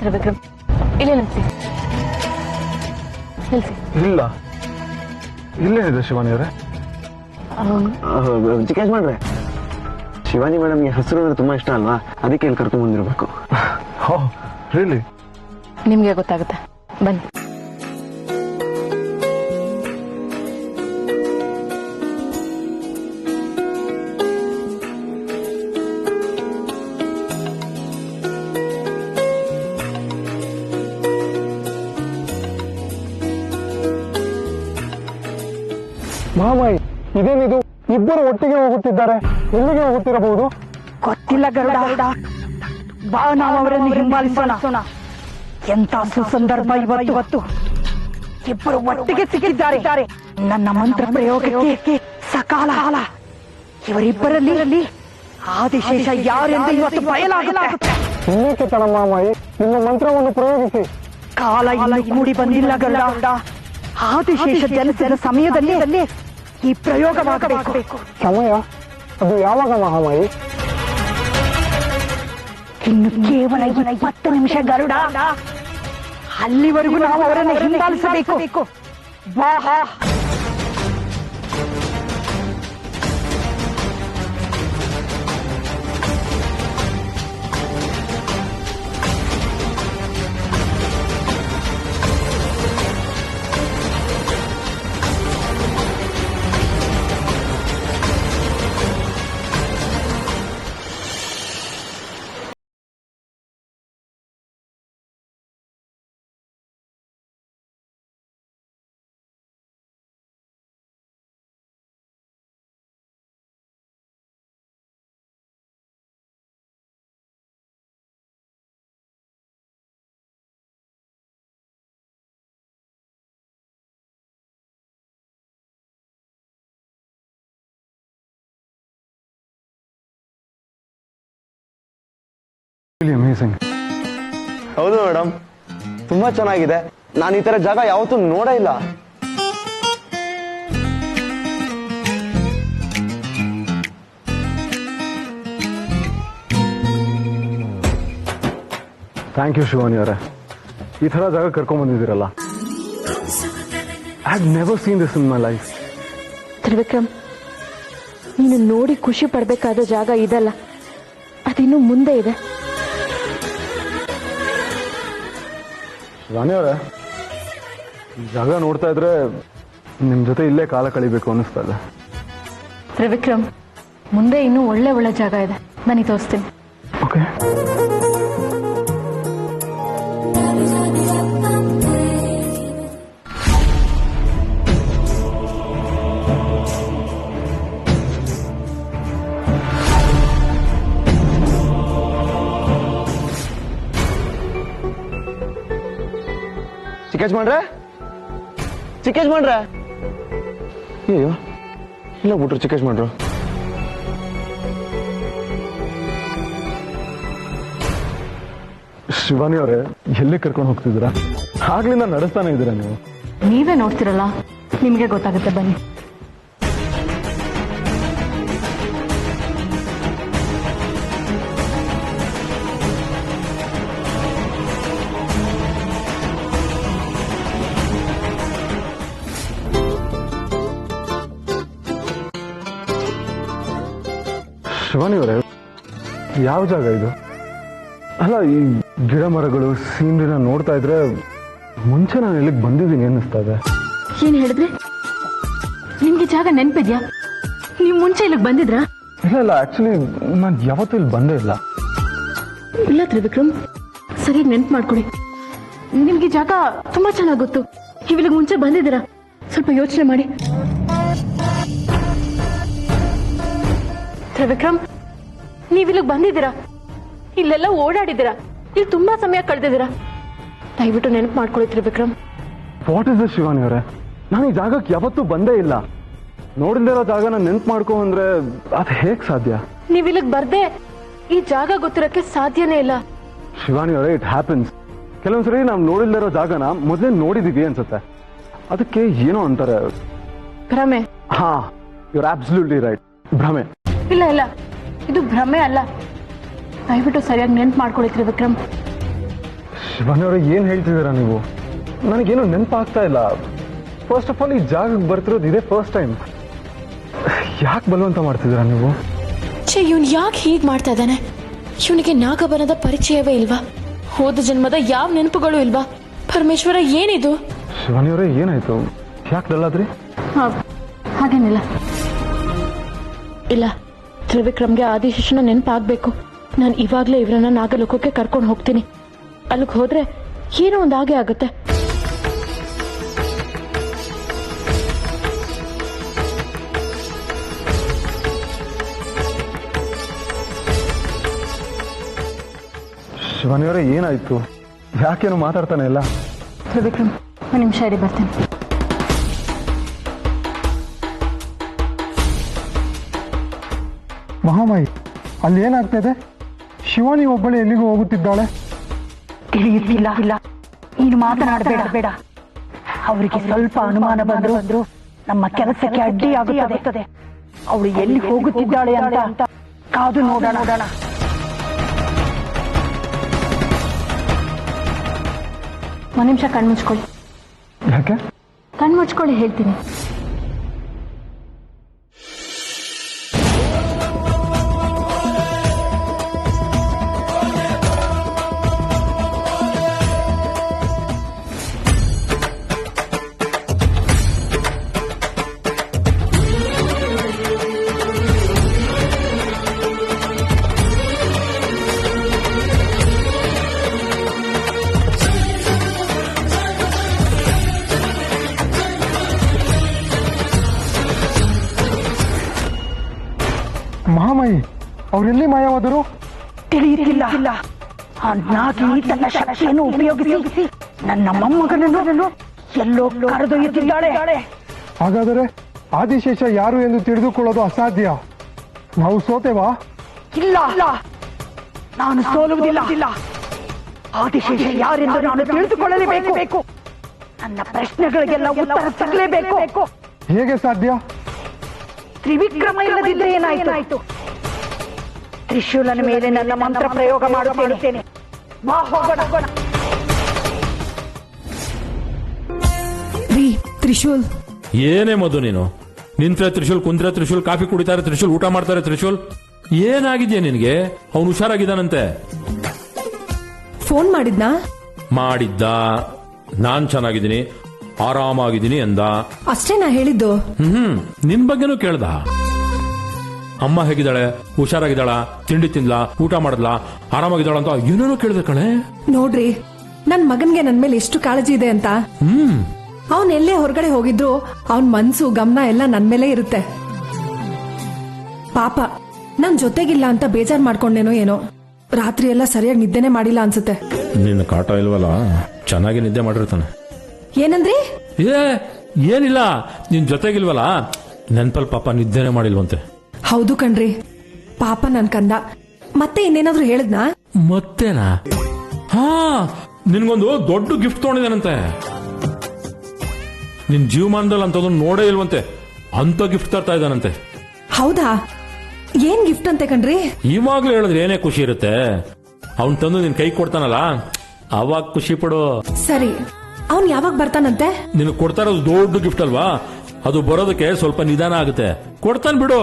ತ್ರಿವಿಕ್ರಮ್, ಇಲ್ಲೇ ನಿಲ್ಸಿ. ಇಲ್ಲ, ಇಲ್ಲೇನಿದೆ ಶಿವಾನಿ ಅವರೇ? ಚಿಕ್ಕೇಶ್ ಮಾಡ್ರೆ, ಶಿವಾನಿ ಮೇಡಮ್ಗೆ ಹಸಿರು ಅಂದ್ರೆ ತುಂಬಾ ಇಷ್ಟ ಅಲ್ವಾ, ಅದಕ್ಕೆ ಇಲ್ಲಿ ಕರ್ಕೊಂಡ್ ಬಂದಿರ್ಬೇಕು. ರಿಯಲಿ? ನಿಮ್ಗೆ ಗೊತ್ತಾಗುತ್ತೆ, ಬನ್ನಿ. ಮಾಮಾಯಿ, ಇದೇನಿದು? ಇಬ್ಬರು ಒಟ್ಟಿಗೆ ಹೋಗುತ್ತಿದ್ದಾರೆ, ಎಲ್ಲಿಗೆ ಹೋಗುತ್ತಿರಬಹುದು? ಗೊತ್ತಿಲ್ಲ ಗರುಡ. ಬಾ, ನಾವು ಅವರನ್ನು ಹಿಂಬಾಲಿಸೋಣ. ಎಂತ ಸುಸಂದರ್ಭ ಇವತ್ತು. ಇಬ್ಬರು ಒಟ್ಟಿಗೆ ಸಿಕ್ಕಿದ್ದಾರೆ. ನನ್ನ ಮಂತ್ರ ಪ್ರಯೋಗಕ್ಕೆ ಸಕಾಲ. ಇವರಿಬ್ಬರಲ್ಲಿ ಆದಿಶೇಷ ಯಾರೆಂದು ಇವತ್ತು ಬಯಲಾಗುತ್ತೆ. ಇನ್ನೇಕೆ ತಡ ಮಾಮಾಯಿ, ನಿಮ್ಮ ಮಂತ್ರವನ್ನು ಪ್ರಯೋಗಿಸಿ. ಕಾಲ ಇನ್ನೂ ಕೂಡಿ ಬಂದಿಲ್ಲ ಗರುಡ. ಆದಿಶೇಷ ಜನಿಸಿದ ಸಮಯದಲ್ಲಿ ಈ ಪ್ರಯೋಗವಾಗಬೇಕು. ಸಮಯ ಅದು ಯಾವಾಗ ಮಹಾಮಾಯಿ? ಇನ್ನು ಕೇವಲ 20 ನಿಮಿಷ ಗರುಡ. ಅಲ್ಲಿವರೆಗೂ ನಾವು ಅವರನ್ನು ಹಿಂಬಾಲಿಸಬೇಕು. ಬಾ. ಅಮೇಜಿಂಗ್. ಹೌದು ಮೇಡಮ್, ತುಂಬಾ ಚೆನ್ನಾಗಿದೆ. ನಾನು ಈ ತರ ಜಾಗ ಯಾವತ್ತೂ ನೋಡೇ ಇಲ್ಲ. ಥ್ಯಾಂಕ್ ಯು ಶಿವಾನಿ ಅವರೇ, ಈ ತರ ಜಾಗ ಕರ್ಕೊಂಡ್ ಬಂದಿದ್ದೀರಲ್ಲ. I have never seen this in my life. Trivikram, ನೀನು ನೋಡಿ ಖುಷಿ ಪಡ್ಬೇಕಾದ ಜಾಗ ಇದಲ್ಲ, ಅದಿನ್ನು ಮುಂದೆ ಇದೆ. ಶಿವಾನಿ ಅವರೇ, ಜಾಗ ನೋಡ್ತಾ ಇದ್ರೆ ನಿಮ್ ಜೊತೆ ಇಲ್ಲೇ ಕಾಲ ಕಳಿಬೇಕು ಅನ್ನಿಸ್ತಾ ಇದೆ. ತ್ರಿವಿಕ್ರಮ್, ಮುಂದೆ ಇನ್ನೂ ಒಳ್ಳೆ ಜಾಗ ಇದೆ, ನನಗೆ ತೋರಿಸ್ತೀನಿ. ಓಕೆ. ಚಿಕ್ಕೇಶ್ ಮಾಡ್ರೆ, ಅಯ್ಯೋ ಇಲ್ಲ ಬಿಟ್ರು ಚಿಕ್ಕೇಶ್ ಮಾಡ್ರು. ಶಿವಾನಿ ಅವರೇ, ಎಲ್ಲಿ ಕರ್ಕೊಂಡು ಹೋಗ್ತಿದ್ದೀರಾ? ಆಗ್ಲಿಂದ ನಡೆಸ್ತಾನೆ ಇದ್ದೀರಾ ನೀವು? ನೀವೇ ನೋಡ್ತಿರಲ್ಲ, ನಿಮ್ಗೆ ಗೊತ್ತಾಗುತ್ತೆ, ಬನ್ನಿ. ಶಿವಾನಿ ಅವರೇ, ಯಾವ ಜಾಗ ಇದು? ಅಲ್ಲ, ಈ ಗಿಡ ಮರಗಳು ಸೀನರಿನ ನೋಡ್ತಾ ಇದ್ರೆ ಮುಂಚೆ ನಾನು ಇಲ್ಲಿಗೆ ಬಂದಿದ್ದೀನಿ ಅನ್ನಿಸ್ತಾ ಇದೆ. ಏನ್ ಹೇಳಿದ್ರಿ? ನಿಮ್ಗೆ ಜಾಗ ನೆನಪಿದ್ಯಾ? ನೀವು ಮುಂಚೆ ಇಲ್ಲಿಗೆ ಬಂದಿದ್ರಾ? ಇಲ್ಲ, ಆಕ್ಚುಲಿ ನಾನು ಯಾವತ್ತೂ ಇಲ್ಲಿ ಬಂದೇ ಇಲ್ಲ. ಇಲ್ಲ ತ್ರಿವಿಕ್ರಮ್, ಸರಿಯಾಗಿ ನೆನ್ಪು ಮಾಡ್ಕೊಡಿ. ನಿಮ್ಗೆ ಜಾಗ ತುಂಬಾ ಚೆನ್ನಾಗಿ ಗೊತ್ತು. ಇಲ್ಲಿಗೆ ಮುಂಚೆ ಬಂದಿದ್ದೀರಾ? ಸ್ವಲ್ಪ ಯೋಚನೆ ಮಾಡಿ. ತ್ರಿವಿಕ್ರಮ್, ನೀವಿಲ್ಲಿಗೆ ಬಂದಿದ್ದೀರಾ, ಇಲ್ಲೆಲ್ಲ ಓಡಾಡಿದ್ದೀರಾ, ಇಲ್ಲಿ ತುಂಬಾ ಸಮಯ ಕಳೆದಿದ್ದೀರಾ. ದಯವಿಟ್ಟು ನೆನಪು ಮಾಡ್ಕೊಳ್ಳಿ Trivikram. What is this Shivani ಅವರೇ? ನಾನು ಈ ಜಾಗಕ್ಕೆ ಯಾವತ್ತೂ ಬಂದೇ ಇಲ್ಲ. ನೋಡಿದಿರೋ ಜಾಗನ ನೆನ್ಪು ಮಾಡ್ಕೊ ಅಂದ್ರೆ ಅದು ಹೇಗ್ ಸಾಧ್ಯ? ನೀವ್ ಇಲ್ಲಿಗೆ ಬರ್ದೆ ಈ ಜಾಗ ಗೊತ್ತಿರಕ್ಕೆ ಸಾಧ್ಯನೇ ಇಲ್ಲ. ಶಿವಾನಿ ಅವರೇ, ಇಟ್ ಹ್ಯಾಪನ್ಸ್. ಕೆಲವೊಂದ್ಸರಿ ನಾವು ನೋಡಿಲ್ದಿರೋ ಜಾಗನ ಮೊದಲೇ ನೋಡಿದೀವಿ ಅನ್ಸುತ್ತೆ, ಅದಕ್ಕೆ ಏನೋ ಅಂತಾರೆ ಭ್ರಮೆ. ಹಾ, ಯು ಆರ್ ಅಬ್ಸಲ್ಯೂಟ್ಲಿ ರೈಟ್, ಭ್ರಮೆ. ಇಲ್ಲ ಇಲ್ಲ, ಇದು ಭ್ರಮೆ ಅಲ್ಲ. ದಯವಿಟ್ಟು ಸರಿಯಾಗಿ ನೆನ್ಪು ಮಾಡ್ಕೊಳ್ಳಿ ತ್ರಿವಿಕ್ರಮ್. ಶಿವಾನಿ ಅವರೇ, ಏನ್ ಹೇಳ್ತಿದ್ದೀರಾ ನೀವು? ನನಗೇನು ನೆನಪಾಗ್ತಾ ಇಲ್ಲ. ಫಸ್ಟ್ ಆಫ್ ಆಲ್ ಈ ಜಾಗಕ್ಕೆ ಬರ್ತಿರೋದು ಇದೇ ಫಸ್ಟ್ ಟೈಮ್. ಯಾಕೆ ಬಲವಂತ ಮಾಡ್ತಿದ್ದೀರಾ ನೀವು? ಇವನ್ ಯಾಕೆ ಹೀಗ್ ಮಾಡ್ತಾ ಇದ್ದಾನೆ? ಇವನಿಗೆ ನಾಗಬನದ ಪರಿಚಯವೇ ಇಲ್ವಾ? ಹೋದ ಜನ್ಮದ ಯಾವ ನೆನಪುಗಳು ಇಲ್ವಾ? ಪರಮೇಶ್ವರ, ಏನಿದು? ಶಿವಾನಿ ಅವರೇ, ಏನಾಯ್ತು? ಯಾಕೆ ಡಲ್ಲಾದ್ರಿ? ಹಾಗೇನಿಲ್ಲ. ಇಲ್ಲ, ತ್ರಿವಿಕ್ರಮ್ಗೆ ಆದಿಶೇಷನ ನೆನಪಾಗ್ಬೇಕು. ನಾನು ಇವಾಗ್ಲೇ ಇವರನ್ನ ನಾಗಲೋಕಕ್ಕೆ ಕರ್ಕೊಂಡು ಹೋಗ್ತೀನಿ. ಅಲ್ಲಿಗೆ ಹೋದ್ರೆ ಏನೋ ಒಂದು ಹಾಗೆ ಆಗುತ್ತೆ. ಶಿವಾನಿ ಅವರೇ, ಏನಾಯ್ತು? ಯಾಕೇನು ಮಾತಾಡ್ತಾನೆ ಇಲ್ಲ? ತ್ರಿವಿಕ್ರಮ್, ಒಂದು ನಿಮಿಷ ಇರಿ, ಬರ್ತೇನೆ. ಮಹಾಮಾಯಿ, ಅಲ್ಲಿ ಏನಾಗ್ತಾ ಇದೆ? ಶಿವಾನಿ ಒಬ್ಬಳೆ ಎಲ್ಲಿಗೂ ಹೋಗುತ್ತಿದ್ದಾಳೆ. ತಿಳಿಯುತ್ತಿಲ್ಲ. ನೀನು ಮಾತನಾಡಬೇಡ. ಅವರಿಗೆ ಸ್ವಲ್ಪ ಅನುಮಾನ ಬಂದ್ರು ನಮ್ಮ ಕೆಲಸಕ್ಕೆ ಅಡ್ಡಿಯಾಗುತ್ತದೆ. ಅವಳು ಎಲ್ಲಿ ಹೋಗುತ್ತಿದ್ದಾಳೆ ಅಂತ ಕಾದು ನೋಡೋಣ. ಒಂದು ನಿಮಿಷ ಕಣ್ಮುಚ್ಕೊಳ್ಳಿ. ಯಾಕೆ? ಕಣ್ಮುಚ್ಕೊಳ್ಳಿ, ಹೇಳ್ತೀನಿ. ಮಹಾಮಾಯಿ, ಅವರೆಲ್ಲಿ ಮಾಯವಾದರು? ತಿಳಿಯುತ್ತಿಲ್ಲ. ಆ ನಾಗಿ ತನ್ನ ಶಕ್ತಿಯನ್ನು ಉಪಯೋಗಿಸಿ ನನ್ನ ಮೊಮ್ಮಗನನ್ನು ಎಲ್ಲೋ ಕರೆದೊಯ್ಯುತ್ತಿದ್ದಾಳೆ. ಹಾಗಾದರೆ ಆದಿಶೇಷ ಯಾರು ಎಂದು ತಿಳಿದುಕೊಳ್ಳೋದು ಅಸಾಧ್ಯ. ನಾವು ಸೋತೆವಾ? ಇಲ್ಲ, ನಾನು ಸೋಲುವುದಿಲ್ಲ. ಆದಿಶೇಷ ಯಾರೆಂದು ನಾನು ತಿಳಿದುಕೊಳ್ಳಲೇಬೇಕು. ನನ್ನ ಪ್ರಶ್ನೆಗಳಿಗೆಲ್ಲ ಉತ್ತರ ಸಿಗಲೇಬೇಕು. ಹೇಗೆ ಸಾಧ್ಯ? ತ್ರಿವಿಕ್ರಮ ಇಲ್ಲದಿದ್ದರೆ ಏನಾಯ್ತು? ತ್ರಿಶೂಲನ ಮೇಲೆ ನನ್ನ ಮಂತ್ರ ಪ್ರಯೋಗ ಮಾಡುತ್ತೇನೆ. ಬಾ, ಹೋಗೋಣ. ತ್ರಿಶೂಲ್, ಏನೇ ಮಧು ನೀನು? ನಿಂತ್ರೆ ತ್ರಿಶೂಲ್, ಕುಂತ್ರೆ ತ್ರಿಶೂಲ್, ಕಾಫಿ ಕುಡಿತಾರೆ ತ್ರಿಶೂಲ್, ಊಟ ಮಾಡ್ತಾರೆ ತ್ರಿಶೂಲ್. ಏನಾಗಿದ್ಯಾ ನಿನ್ಗೆ? ಅವನು ಹುಷಾರಾಗಿದ್ದಾನಂತೆ. ಫೋನ್ ಮಾಡಿದ್ನಾ? ಮಾಡಿದ್ದ. ನಾನ್ ಚೆನ್ನಾಗಿದ್ದೀನಿ, ಆರಾಮಾಗಿದ್ದೀನಿ ಅಂದ. ಅಷ್ಟೇ ನಾ ಹೇಳಿದ್ದು. ನಿನ್ ಬಗ್ಗೆನೂ ಕೇಳ್ದ. ಅಮ್ಮ ಹೇಗಿದ್ದಾಳೆ, ಹುಷಾರಾಗಿದ್ದಾಳ, ತಿಂಡಿ ತಿಂದ್ಲಾ, ಊಟ ಮಾಡಿದ್ಲಾ, ಆರಾಮಾಗಿದ್ದಾಳ ಅಂತ ಏನೇನೋ ಕೇಳಿದೆ ಕಣೆ. ನೋಡ್ರಿ, ನನ್ ಮಗನ್ಗೆ ನನ್ ಮೇಲೆ ಎಷ್ಟು ಕಾಳಜಿ ಇದೆ ಅಂತ. ಅವನ್ ಎಲ್ಲೇ ಹೊರಗಡೆ ಹೋಗಿದ್ರು ಅವನ್ ಮನ್ಸು ಗಮನ ಎಲ್ಲ ನನ್ ಮೇಲೆ ಇರುತ್ತೆ. ಪಾಪ ನನ್ ಜೊತೆಗಿಲ್ಲ ಅಂತ ಬೇಜಾರ್ ಮಾಡ್ಕೊಂಡೇನೋ ಏನೋ. ರಾತ್ರಿ ಎಲ್ಲ ಸರಿಯಾಗಿ ನಿದ್ದೆನೆ ಮಾಡಿಲ್ಲ ಅನ್ಸುತ್ತೆ. ನಿನ್ನ ಕಾಟ ಇಲ್ವಲ್ಲ, ಚೆನ್ನಾಗಿ ನಿದ್ದೆ ಮಾಡಿರ್ತಾನೆ. ಏನಂದ್ರಿ? ಏನಿಲ್ಲ, ನಿನ್ ಜೊತೆಗಿಲ್ವಲ್ಲ, ನೆನ್ಪಲ್ ಪಾಪ ನಿದ್ದೆನೆ ಮಾಡಿಲ್ವಂತೆ. ಹೌದು ಕಣ್ರಿ, ಪಾಪ ನನ್ ಕಂದ. ಮತ್ತೆ ಇನ್ನೇನಾದ್ರೂ ಹೇಳಿದ್ನಾ? ಮತ್ತೇನಾ? ಹಾ, ನಿನ್ಗೊಂದು ದೊಡ್ಡ ಗಿಫ್ಟ್ ತಗೊಂಡಿದ್ದಾನಂತೆ. ನಿನ್ ಜೀವಮಾನದಲ್ಲಿ ಅಂತದನ್ನು ನೋಡೇ ಇಲ್ವಂತೆ, ಅಂತ ಗಿಫ್ಟ್ ತರ್ತಾ ಇದ್ದಾನಂತೆ. ಹೌದಾ? ಏನ್ ಗಿಫ್ಟ್ ಅಂತೆ ಕಣ್ರಿ? ಇವಾಗ್ಲೂ ಹೇಳಿದ್ರೆ ಏನೇ ಖುಷಿ ಇರುತ್ತೆ. ಅವ್ನ್ ತಂದು ನಿನ್ ಕೈ ಕೊಡ್ತಾನಲ್ಲ, ಅವಾಗ ಖುಷಿ ಪಡು. ಸರಿ, ಅವನ್ ಯಾವಾಗ ಬರ್ತಾನಂತೆ? ನಿನ್ ಕೊಡ್ತಾ ಇರೋದು ದೊಡ್ಡ ಗಿಫ್ಟ್ ಅಲ್ವಾ, ಅದು ಬರೋದಕ್ಕೆ ಸ್ವಲ್ಪ ನಿಧಾನ ಆಗುತ್ತೆ. ಕೊಡ್ತಾನೆ ಬಿಡು.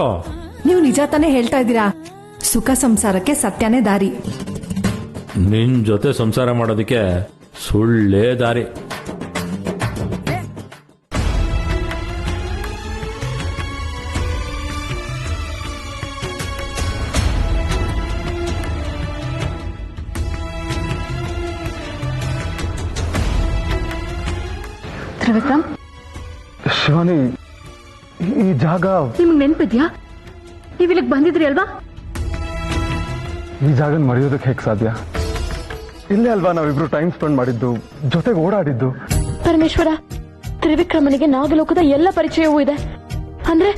ನೀವು ನಿಜ ತಾನೇ ಹೇಳ್ತಾ ಇದ್ದೀರಾ? ಸುಖ ಸಂಸಾರಕ್ಕೆ ಸತ್ಯನೇ ದಾರಿ. ನಿನ್ ಜೊತೆ ಸಂಸಾರ ಮಾಡೋದಕ್ಕೆ ಸುಳ್ಳೇ ದಾರಿ. ತ್ರಿವಿಕ್ರಮ್, ಶಿವಾನಿ, ಈ ಜಾಗ ನಿಮ್ಗೆ ನೆನ್ಪಿದ್ಯಾ? ನೀವ್ ಇಲ್ಲಿಗೆ ಬಂದಿದ್ರಿ ಅಲ್ವಾ? ಈ ಜಾಗನ ಮರೆಯೋದಕ್ಕೆ ಹೇಗೆ ಸಾಧ್ಯ? ಇಲ್ಲೇ ಅಲ್ವಾ ನಾವಿಬ್ರು ಟೈಮ್ ಸ್ಪೆಂಡ್ ಮಾಡಿದ್ದು, ಜೊತೆಗೆ ಓಡಾಡಿದ್ದು. ಪರಮೇಶ್ವರ, ತ್ರಿವಿಕ್ರಮನಿಗೆ ನಾಗಲೋಕದ ಎಲ್ಲ ಪರಿಚಯವೂ ಇದೆ. ಅಂದ್ರೆ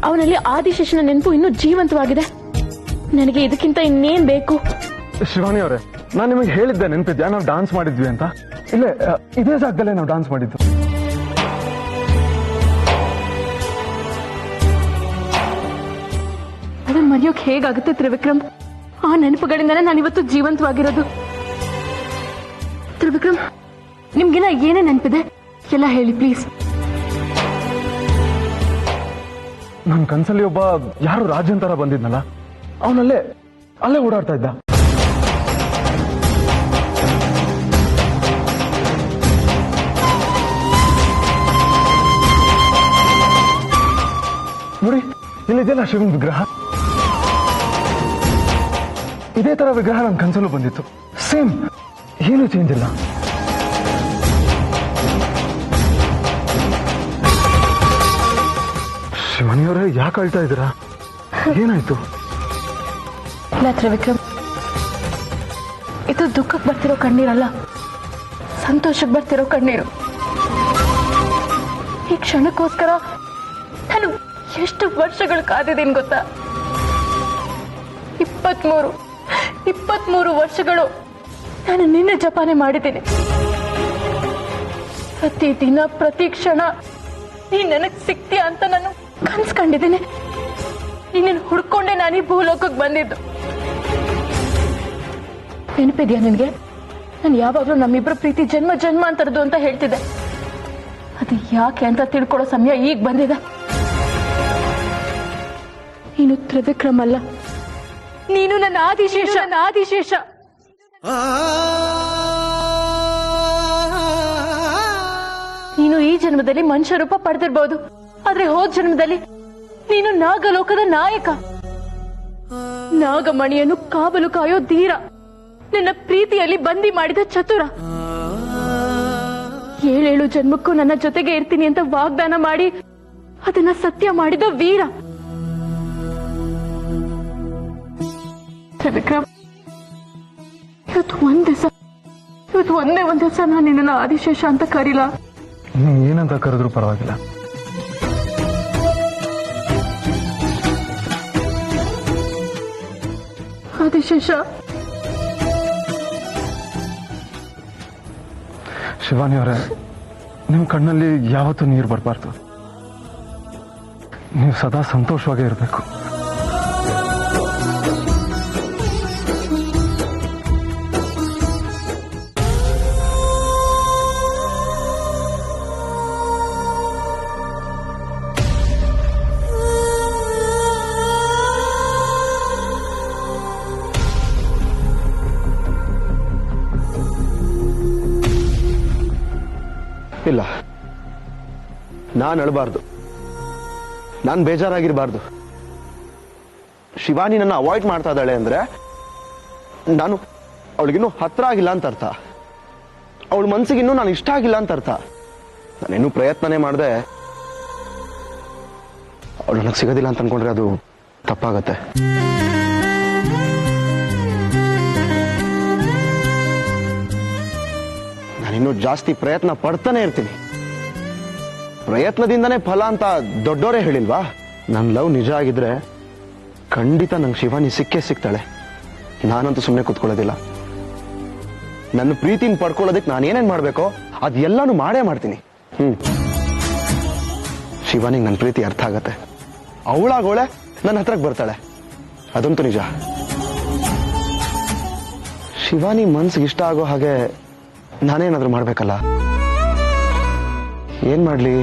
ಅವನಲ್ಲಿ ಆದಿಶೇಷನ ನೆನಪು ಇನ್ನೂ ಜೀವಂತವಾಗಿದೆ. ನನಗೆ ಇದಕ್ಕಿಂತ ಇನ್ನೇನ್ ಬೇಕು? ಶಿವಾನಿ ಅವರೇ, ನಾನು ನಿಮಗೆ ಹೇಳಿದ್ದೆ, ನೆನಪಿದ್ಯಾ ನಾವು ಡಾನ್ಸ್ ಮಾಡಿದ್ವಿ ಅಂತ? ಇಲ್ಲೇ ಇದೇ ಜಾಗದಲ್ಲೇ ನಾವು ಡಾನ್ಸ್ ಮಾಡಿದ್ದು. ಅದನ್ನ ಮರೆಯೋಕ್ ಹೇಗಾಗುತ್ತೆ ತ್ರಿವಿಕ್ರಮ್? ಆ ನೆನಪುಗಳಿಂದಲೇ ನಾನಿವತ್ತು ಜೀವಂತವಾಗಿರೋದು. ತ್ರಿವಿಕ್ರಮ್, ನಿಮ್ಗಿನ ಏನೇ ನೆನಪಿದೆ ಎಲ್ಲ ಹೇಳಿ ಪ್ಲೀಸ್. ನನ್ನ ಕನ್ಸಲ್ಲಿ ಒಬ್ಬ ಯಾರು ರಾಜನ್ ತರ ಬಂದಿದ್ನಲ್ಲ, ಅವನಲ್ಲೇ ಅಲ್ಲೇ ಓಡಾಡ್ತಾ ಇದ್ದ. ನೋಡಿ, ಇಲ್ಲಿದೆಯಲ್ಲ ಶಿವನ್ ವಿಗ್ರಹ, ಇದೇ ತರ ವಿಗ್ರಹ ನನ್ನ ಕನ್ಸಲ್ಲೂ ಬಂದಿತ್ತು. ಸೇಮ್, ಏನು ಚೇಂಜ್ ಇಲ್ಲ. ಶಿವಾನಿಯವರೇ, ಯಾಕೆ ಅಳ್ತಾ ಇದ್ದೀರಾ? ಏನಾಯ್ತು? ಇಲ್ಲ ತ್ರಿವಿಕ್ರಮ್, ಇದು ದುಃಖಕ್ಕೆ ಬರ್ತಿರೋ ಕಣ್ಣೀರಲ್ಲ, ಸಂತೋಷಕ್ಕೆ ಬರ್ತಿರೋ ಕಣ್ಣೀರು. ಈ ಕ್ಷಣಕ್ಕೋಸ್ಕರ ನಾನು ಎಷ್ಟು ವರ್ಷಗಳು ಕಾದಿದ್ದೀನಿ ಗೊತ್ತಾ? 23 ವರ್ಷಗಳು ನಾನು ನಿನ್ನೆ ಜಪಾನೆ ಮಾಡಿದ್ದೀನಿ. ಪ್ರತಿ ದಿನ ಪ್ರತಿ ಕ್ಷಣ ನೀ ನನಗ್ ಸಿಗ್ತೀಯ ಅಂತ ನಾನು ಕನ್ಸ್ಕೊಂಡಿದ್ದೀನಿ. ನಿನ್ನ ಹುಡ್ಕೊಂಡೆ ನಾನು ಈ ಭೂಲೋಕಕ್ಕೆ ಬಂದಿದ್ದು. ನೆನಪಿದ್ಯಾ ನಿನ್ಗೆ? ನಾನು ಯಾವಾಗ್ಲೂ ನಮ್ಮಿಬ್ರ ಪ್ರೀತಿ ಜನ್ಮ ಜನ್ಮಾಂತರದ್ದು ಅಂತ ಹೇಳ್ತಿದ್ದೆ. ಅದು ಯಾಕೆ ಅಂತ ತಿಳ್ಕೊಳ್ಳೋ ಸಮಯ ಈಗ ಬಂದಿದೆ. ನೀನು ತ್ರಿವಿಕ್ರಮ್ ಅಲ್ಲ, ನೀನು ನನ್ನ ಆದಿಶೇಷ. ನೀನು ಈ ಜನ್ಮದಲ್ಲಿ ಮನುಷ್ಯ ರೂಪ ಪಡೆದಿರ್ಬಹುದು, ಆದ್ರೆ ಹೋದ ಜನ್ಮದಲ್ಲಿ ನೀನು ನಾಗಲೋಕದ ನಾಯಕ, ನಾಗಮಣಿಯನ್ನು ಕಾವಲು ಕಾಯೋ ಧೀರ, ನನ್ನ ಪ್ರೀತಿಯಲ್ಲಿ ಬಂದಿ ಮಾಡಿದ ಚತುರ. 7 ಜನ್ಮಕ್ಕೂ ನನ್ನ ಜೊತೆಗೆ ಇರ್ತೀನಿ ಅಂತ ವಾಗ್ದಾನ ಮಾಡಿ ಅದನ್ನ ಸತ್ಯ ಮಾಡಿದ ವೀರ. ತ್ರಿವಿಕ್ರಮ್, ಇವತ್ತು ಒಂದೇ ಒಂದ್ ದಿವಸ ನಾನು ನಿನ್ನ ಆದಿಶೇಷ ಅಂತ ಕರೀಲ. ನೀವು ಏನಂತ ಕರೆದ್ರೂ ಪರವಾಗಿಲ್ಲ. ಆದಿಶೇಷ. ಶಿವಾನಿಯವರೇ, ನಿಮ್ಮ ಕಣ್ಣಲ್ಲಿ ಯಾವತ್ತೂ ನೀರು ಬರಬಾರ್ದು. ನೀವು ಸದಾ ಸಂತೋಷವಾಗೇ ಇರಬೇಕು. ಇಲ್ಲ, ನಾನು ಅಳಬಾರ್ದು, ನಾನು ಬೇಜಾರಾಗಿರ್ಬಾರ್ದು. ಶಿವಾನಿ ನನ್ನ ಅವಾಯ್ಡ್ ಮಾಡ್ತಾ ಇದ್ದಾಳೆ ಅಂದ್ರೆ ನಾನು ಅವಳಿಗಿನ್ನೂ ಹತ್ರ ಆಗಿಲ್ಲ ಅಂತ ಅರ್ಥ. ಅವಳ ಮನ್ಸಿಗಿನ್ನೂ ನಾನು ಇಷ್ಟ ಆಗಿಲ್ಲ ಅಂತ ಅರ್ಥ. ನಾನೇನು ಪ್ರಯತ್ನನೇ ಮಾಡಿದೆ ಅವಳು ನನಗೆ ಸಿಗೋದಿಲ್ಲ ಅಂತ ಅನ್ಕೊಂಡ್ರೆ ಅದು ತಪ್ಪಾಗತ್ತೆ. ನಾನಿನ್ನೂ ಜಾಸ್ತಿ ಪ್ರಯತ್ನ ಪಡ್ತಾನೆ ಇರ್ತೀನಿ. ಪ್ರಯತ್ನದಿಂದನೇ ಫಲ ಅಂತ ದೊಡ್ಡೋರೇ ಹೇಳಿಲ್ವಾ? ನನ್ನ ಲವ್ ನಿಜ ಆಗಿದ್ರೆ ಖಂಡಿತ ನಂಗೆ ಶಿವಾನಿ ಸಿಕ್ಕೇ ಸಿಗ್ತಾಳೆ. ನಾನಂತೂ ಸುಮ್ಮನೆ ಕೂತ್ಕೊಳ್ಳೋದಿಲ್ಲ. ನನ್ನ ಪ್ರೀತಿನ ಪಡ್ಕೊಳ್ಳೋದಕ್ಕೆ ನಾನೇನೇನ್ ಮಾಡ್ಬೇಕೋ ಅದೆಲ್ಲಾನು ಮಾಡೇ ಮಾಡ್ತೀನಿ. ಶಿವಾನಿಗೆ ನನ್ನ ಪ್ರೀತಿ ಅರ್ಥ ಆಗತ್ತೆ. ಅವಳಾಗೋಳೆ ನನ್ನ ಹತ್ರಕ್ಕೆ ಬರ್ತಾಳೆ, ಅದಂತೂ ನಿಜ. ಶಿವಾನಿ ಮನ್ಸಿಗೆ ಇಷ್ಟ ಆಗೋ ಹಾಗೆ ನಾನೇನಾದ್ರೂ ಮಾಡ್ಬೇಕಲ್ಲ. ಏನ್ ಮಾಡ್ಲಿ?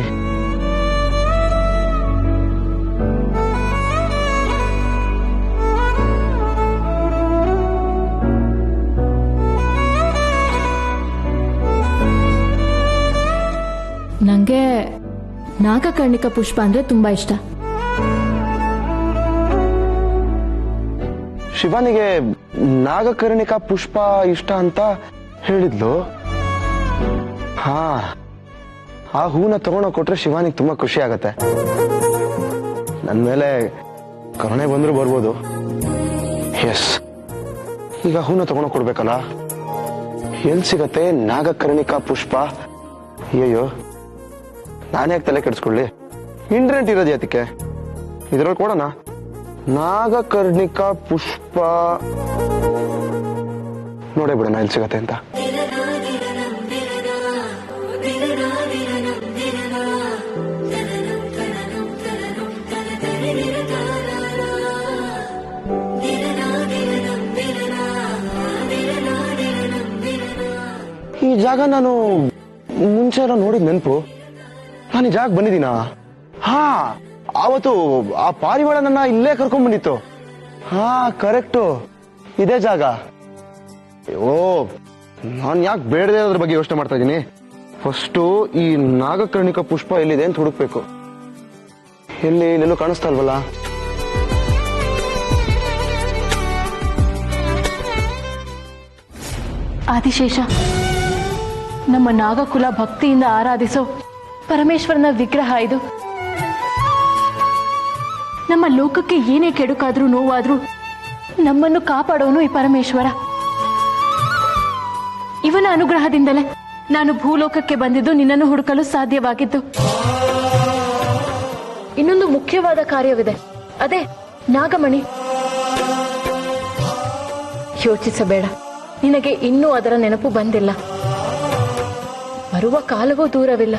ನಂಗೆ ನಾಗಕರ್ಣಿಕ ಪುಷ್ಪ ಅಂದ್ರೆ ತುಂಬಾ ಇಷ್ಟ. ಶಿವಾನಿಗೆ ನಾಗಕರ್ಣಿಕಾ ಪುಷ್ಪ ಇಷ್ಟ ಅಂತ ಹೇಳಿದ್ಲು. ಹಾ, ಆ ಹೂನ ತಗೊಂಡೋಗಿ ಕೊಟ್ರೆ ಶಿವಾನಿಗೆ ತುಂಬಾ ಖುಷಿ ಆಗತ್ತೆ. ನನ್ ಮೇಲೆ ಕರುಣೆ ಬಂದ್ರು ಬರ್ಬೋದು. ಎಸ್, ಈಗ ಹೂನ ತಗೊಂಡೋಗಿ ಕೊಡ್ಬೇಕಲ್ಲ. ಎಲ್ ಸಿಗತ್ತೆ ನಾಗಕರ್ಣಿಕಾ ಪುಷ್ಪ? ಅಯ್ಯೋ, ನಾನೇ ತಲೆ ಕೆಡಿಸ್ಕೊಳ್ಳಿ. ಇಂಟರ್ನೆಟ್ ಇರೋದು ಯಾತಕ್ಕೆ? ಇದ್ರಲ್ಲಿ ಕೊಡೋಣ ನಾಗಕರ್ಣಿಕಾ ಪುಷ್ಪ. ನೋಡೇ ಬಿಡೋಣ ಎಲ್ಲಿ ಸಿಗತ್ತೆ ಅಂತ. ಈ ಜಾಗ ನಾನು ಮುಂಚೆ ಎಲ್ಲ ನೋಡಿದ ನೆನಪು. ನಾನು ಈ ಜಾಗ ಬಂದಿದ್ದೀನಾ? ಹಾ, ಆವತ್ತು ಆ ಪಾರಿವಾಳ ನನ್ನ ಇಲ್ಲೇ ಕರ್ಕೊಂಡ್ ಬಂದಿತ್ತು. ಹಾ, ಕರೆಕ್ಟು, ಇದೇ ಜಾಗ. ಓ, ನಾನು ಯಾಕೆ ಬೇಡದೆ ಅದ್ರ ಬಗ್ಗೆ ಯೋಚನೆ ಮಾಡ್ತಾ ಇದ್ದೀನಿ. ಫಸ್ಟು ಈ ನಾಗಕರ್ಣಿಕ ಪುಷ್ಪ ಎಲ್ಲಿದೆ ಅಂತ ಹುಡುಕ್ಬೇಕು. ಇಲ್ಲೆಲ್ಲೂ ಕಾಣಿಸ್ತಾ ಇಲ್ವಲ್ಲ? ಆದಿಶೇಷ, ನಮ್ಮ ನಾಗಕುಲ ಭಕ್ತಿಯಿಂದ ಆರಾಧಿಸೋ ಪರಮೇಶ್ವರನ ವಿಗ್ರಹ ಇದು. ನಮ್ಮ ಲೋಕಕ್ಕೆ ಏನೇ ಕೆಡುಕಾದ್ರೂ ನೋವಾದ್ರೂ ನಮ್ಮನ್ನು ಕಾಪಾಡೋನು ಈ ಪರಮೇಶ್ವರ. ಇವನ ಅನುಗ್ರಹದಿಂದಲೇ ನಾನು ಭೂಲೋಕಕ್ಕೆ ಬಂದಿದ್ದು, ನಿನ್ನನ್ನು ಹುಡುಕಲು ಸಾಧ್ಯವಾಗಿದ್ದು. ಇನ್ನೊಂದು ಮುಖ್ಯವಾದ ಕಾರ್ಯವಿದೆ, ಅದೇ ನಾಗಮಣಿ. ಯೋಚಿಸಬೇಡ, ನಿನಗೆ ಇನ್ನೂ ಅದರ ನೆನಪು ಬಂದಿಲ್ಲ. ಬರುವ ಕಾಲವೂ ದೂರವಿಲ್ಲ.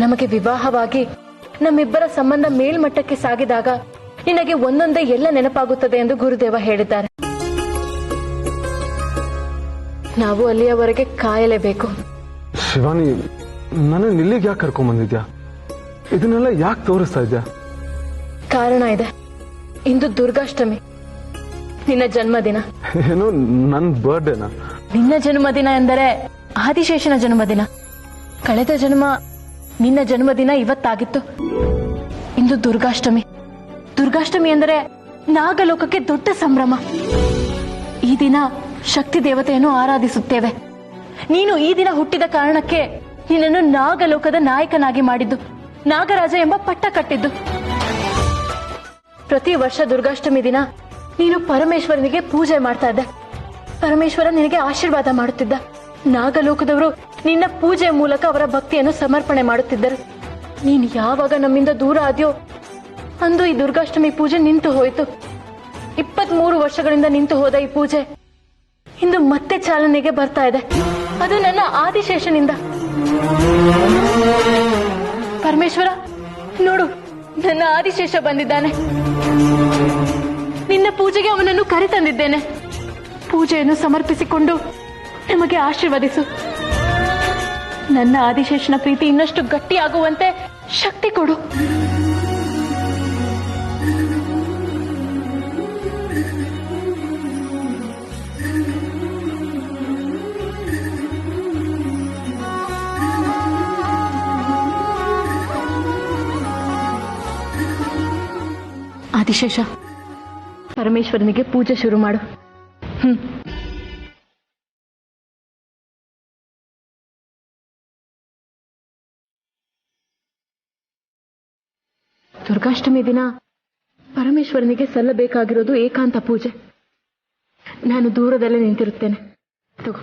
ನಮಗೆ ವಿವಾಹವಾಗಿ ನಮ್ಮಿಬ್ಬರ ಸಂಬಂಧ ಮೇಲ್ಮಟ್ಟಕ್ಕೆ ಸಾಗಿದಾಗ ನಿನಗೆ ಒಂದೊಂದೇ ಎಲ್ಲ ನೆನಪಾಗುತ್ತದೆ ಎಂದು ಗುರುದೇವ ಹೇಳಿದ್ದಾರೆ. ನಾವು ಅಲ್ಲಿಯವರೆಗೆ ಕಾಯಲೇಬೇಕು. ಶಿವಾನಿ, ನನ್ನ ಇಲ್ಲಿಗೆ ಯಾಕೆ ಕರ್ಕೊಂಡ್ ಬಂದಿದ್ಯಾ? ಇದನ್ನೆಲ್ಲ ಯಾಕೆ ತೋರಿಸ್ತಾ ಇದ್ಯಾ? ಕಾರಣ ಇದೆ. ಇಂದು ದುರ್ಗಾಷ್ಟಮಿ, ನಿನ್ನ ಜನ್ಮದಿನ. ಏನು, ನನ್ನ ಬರ್ಡೇನಾ? ನಿನ್ನ ಜನ್ಮದಿನ ಎಂದರೆ ಆದಿಶೇಷನ ಜನ್ಮದಿನ. ಕಳೆದ ಜನ್ಮ ನಿನ್ನ ಜನ್ಮದಿನ ಇವತ್ತಾಗಿತ್ತು. ಇಂದು ದುರ್ಗಾಷ್ಟಮಿ. ದುರ್ಗಾಷ್ಟಮಿ ಎಂದರೆ ನಾಗಲೋಕಕ್ಕೆ ದೊಡ್ಡ ಸಂಭ್ರಮ. ಈ ದಿನ ಶಕ್ತಿ ದೇವತೆಯನ್ನು ಆರಾಧಿಸುತ್ತೇವೆ. ನೀನು ಈ ದಿನ ಹುಟ್ಟಿದ ಕಾರಣಕ್ಕೆ ನಿನ್ನನ್ನು ನಾಗಲೋಕದ ನಾಯಕನಾಗಿ ಮಾಡಿದ್ದು, ನಾಗರಾಜ ಎಂಬ ಪಟ್ಟ ಕಟ್ಟಿದ್ದು. ಪ್ರತಿ ವರ್ಷ ದುರ್ಗಾಷ್ಟಮಿ ದಿನ ನೀನು ಪರಮೇಶ್ವರನಿಗೆ ಪೂಜೆ ಮಾಡ್ತಾ ಇದ್ದೆ. ಪರಮೇಶ್ವರ ನಿನಗೆ ಆಶೀರ್ವಾದ ಮಾಡುತ್ತಿದ್ದ. ನಾಗಲೋಕದವರು ನಿನ್ನ ಪೂಜೆ ಮೂಲಕ ಅವರ ಭಕ್ತಿಯನ್ನು ಸಮರ್ಪಣೆ ಮಾಡುತ್ತಿದ್ದರು. ನೀನು ಯಾವಾಗ ನಮ್ಮಿಂದ ದೂರ ಆದ್ಯೋ ಅಂದು ಈ ದುರ್ಗಾಷ್ಟಮಿ ಪೂಜೆ ನಿಂತು ಹೋಯಿತು. 23 ವರ್ಷಗಳಿಂದ ನಿಂತು ಹೋದ ಈ ಪೂಜೆ ಇಂದು ಮತ್ತೆ ಚಾಲನೆಗೆ ಬರ್ತಾ ಇದೆ. ಅದು ನನ್ನ ಆದಿಶೇಷನಿಂದ. ಪರಮೇಶ್ವರ, ನೋಡು, ನನ್ನ ಆದಿಶೇಷ ಬಂದಿದ್ದಾನೆ. ನಿನ್ನ ಪೂಜೆಗೆ ಅವನನ್ನು ಕರೆತಂದಿದ್ದೇನೆ. ಪೂಜೆಯನ್ನು ಸಮರ್ಪಿಸಿಕೊಂಡು ನಮಗೆ ಆಶೀರ್ವದಿಸು. ನನ್ನ ಆದಿಶೇಷನ ಪ್ರೀತಿ ಇನ್ನಷ್ಟು ಗಟ್ಟಿಯಾಗುವಂತೆ ಶಕ್ತಿ ಕೊಡು. ಆದಿಶೇಷ, ಪರಮೇಶ್ವರನಿಗೆ ಪೂಜೆ ಶುರು ಮಾಡು. ದುರ್ಗಾಷ್ಟಮಿ ದಿನ ಪರಮೇಶ್ವರನಿಗೆ ಸಲ್ಲಬೇಕಾಗಿರೋದು ಏಕಾಂತ ಪೂಜೆ. ನಾನು ದೂರದಲ್ಲೇ ನಿಂತಿರುತ್ತೇನೆ. ತಗೋ.